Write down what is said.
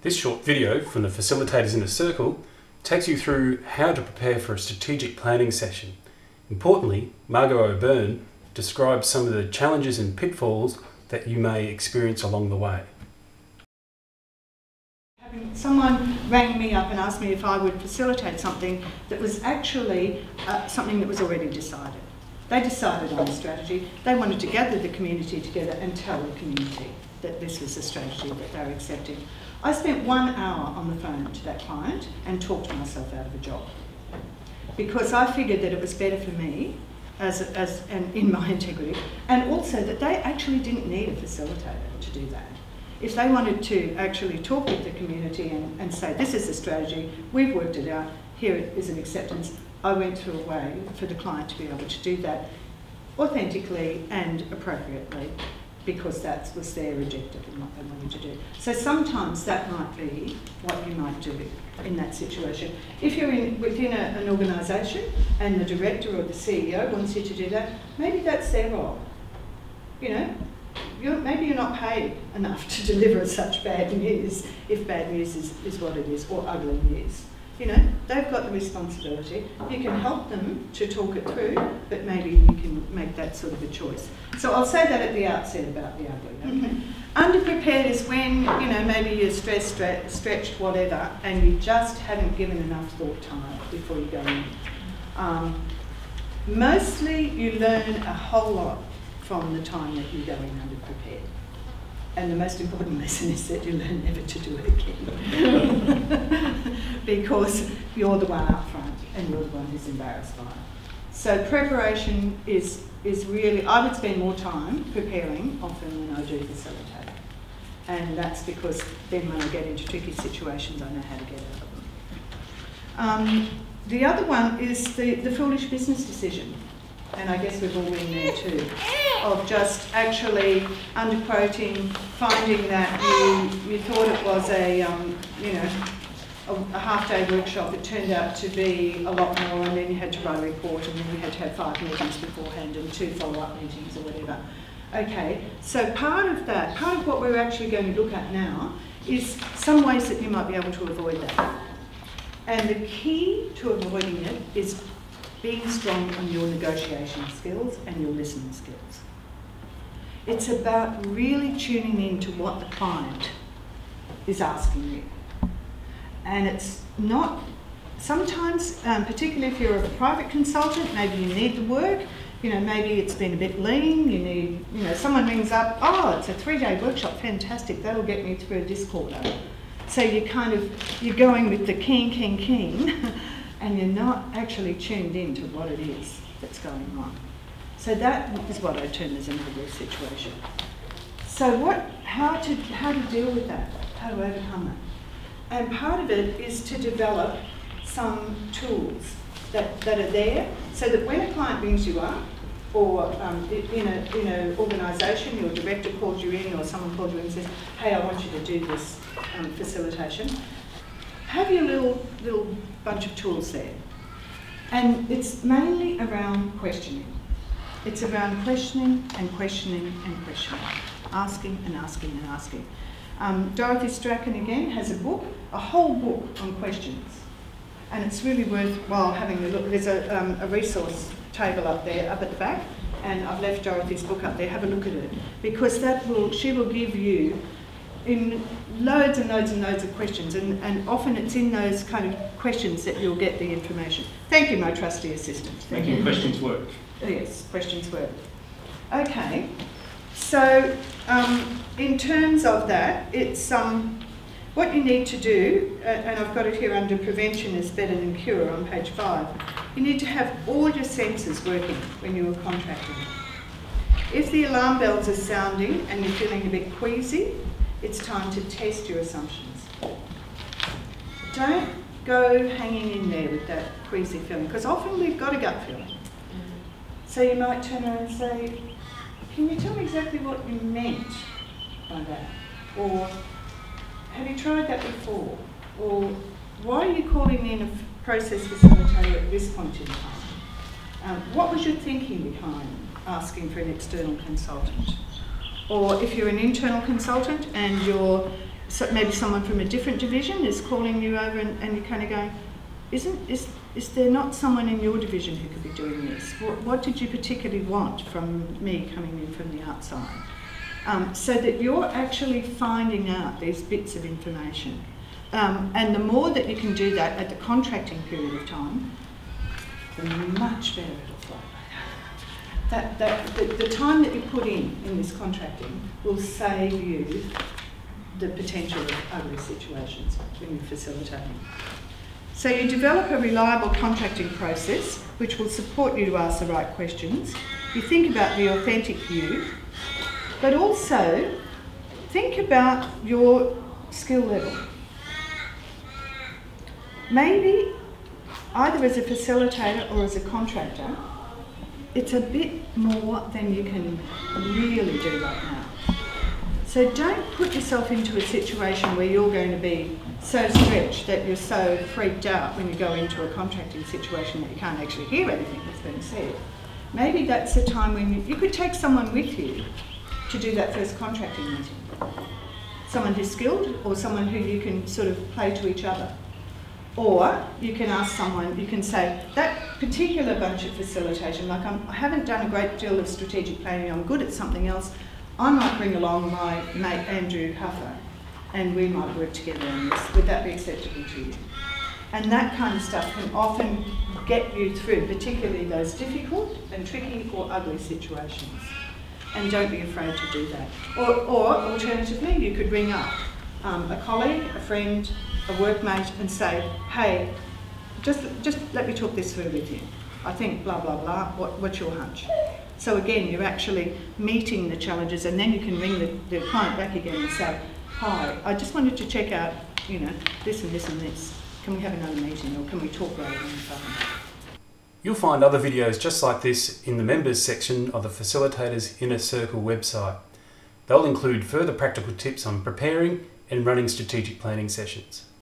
This short video from the Facilitators in a Circle takes you through how to prepare for a strategic planning session. Importantly, Margot O'Byrne describes some of the challenges and pitfalls that you may experience along the way. Someone rang me up and asked me if I would facilitate something that was actually something that was already decided. They decided on a strategy. They wanted to gather the community together and tell the community that this was the strategy that they were accepting. I spent 1 hour on the phone to that client and talked myself out of a job because I figured that it was better for me and in my integrity, and also that they actually didn't need a facilitator to do that. If they wanted to actually talk with the community and say, this is the strategy, we've worked it out, here is an acceptance, I went through a way for the client to be able to do that authentically and appropriately, because that was their objective and what they wanted to do. So sometimes that might be what you might do in that situation. If you're within an organisation and the director or the CEO wants you to do that, maybe that's their role. You know, maybe you're not paid enough to deliver such bad news, if bad news is what it is, or ugly news. You know, they've got the responsibility. You can help them to talk it through, but maybe you can make that sort of a choice. So I'll say that at the outset about the ugly. Okay? Underprepared is when, you know, maybe you're stressed, stretched, whatever, and you just haven't given enough thought time before you go in. Mostly you learn a whole lot from the time that you go in underprepared. And the most important lesson is that you learn never to do it again. Because you're the one up front and you're the one who's embarrassed by it. So preparation is really, I would spend more time preparing often than I do facilitating. And that's because then when I get into tricky situations, I know how to get out of them. The other one is the foolish business decision. And I guess we've all been there too, of just actually underquoting, finding that you thought it was a half-day workshop. It turned out to be a lot more, and then you had to write a report, and then you had to have 5 meetings beforehand and 2 follow-up meetings or whatever. Okay, so part of what we're actually going to look at now is some ways that you might be able to avoid that. And the key to avoiding it is being strong on your negotiation skills and your listening skills. It's about really tuning in to what the client is asking you. And it's not, sometimes, particularly if you're a private consultant, maybe you need the work, you know, maybe it's been a bit lean, you need, you know, someone rings up, oh, it's a 3-day workshop, fantastic, that'll get me through this quarter. So you're going with the keen, and you're not actually tuned in to what it is that's going on. So that is what I term as an ugly situation. So how to deal with that, how to overcome it. And part of it is to develop some tools that are there, so that when a client rings you up, or in an organisation, your director calls you in, or someone calls you in and says, hey, I want you to do this facilitation, have your little bunch of tools there. And it's mainly around questioning. It's around questioning and questioning and questioning. Asking and asking and asking. Dorothy Strachan again has a whole book on questions. And it's really worthwhile having a look. There's a resource table up there, up at the back, and I've left Dorothy's book up there. Have a look at it. Because she will give you in loads and loads and loads of questions, and often it's in those kind of questions that you'll get the information. Thank you, my trusty assistant. Making questions work. Yes, questions work. Okay, so in terms of that, it's what you need to do, and I've got it here under prevention is better than cure on page 5. You need to have all your senses working when you are contracting. If the alarm bells are sounding and you're feeling a bit queasy, it's time to test your assumptions. Don't go hanging in there with that queasy feeling, because often we've got a gut feeling. So you might turn around and say, can you tell me exactly what you meant by that? Or have you tried that before? Or why are you calling in a process facilitator at this point in time? What was your thinking behind asking for an external consultant? Or if you're an internal consultant and you're so maybe someone from a different division is calling you over and you're kind of going, is there not someone in your division who could be doing this? What did you particularly want from me coming in from the outside? So that you're actually finding out these bits of information. And the more that you can do that at the contracting period of time, the much better it'll flow. The time that you put in this contracting will save you the potential of ugly situations when you're facilitating. So you develop a reliable contracting process which will support you to ask the right questions. You think about the authentic view, but also think about your skill level. Maybe either as a facilitator or as a contractor, it's a bit more than you can really do right now. So don't put yourself into a situation where you're going to be so stretched that you're so freaked out when you go into a contracting situation that you can't actually hear anything that's being said. Maybe that's the time when you could take someone with you to do that first contracting meeting. Someone who's skilled or someone who you can sort of play to each other. Or you can ask someone, you can say, that particular bunch of facilitation, like I haven't done a great deal of strategic planning, I'm good at something else, I might bring along my mate Andrew Huffer and we might work together on this. Would that be acceptable to you? And that kind of stuff can often get you through, particularly those difficult and tricky or ugly situations. And don't be afraid to do that. Or alternatively, you could ring up a colleague, a friend, a workmate and say, hey, just let me talk this through with you. I think blah, blah, blah, what's your hunch? So again, you're actually meeting the challenges and then you can ring the client back again and say, hi, I just wanted to check out, this and this and this. Can we have another meeting or can we talk later on the phone? You'll find other videos just like this in the members section of the Facilitators Inner Circle website. They'll include further practical tips on preparing and running strategic planning sessions.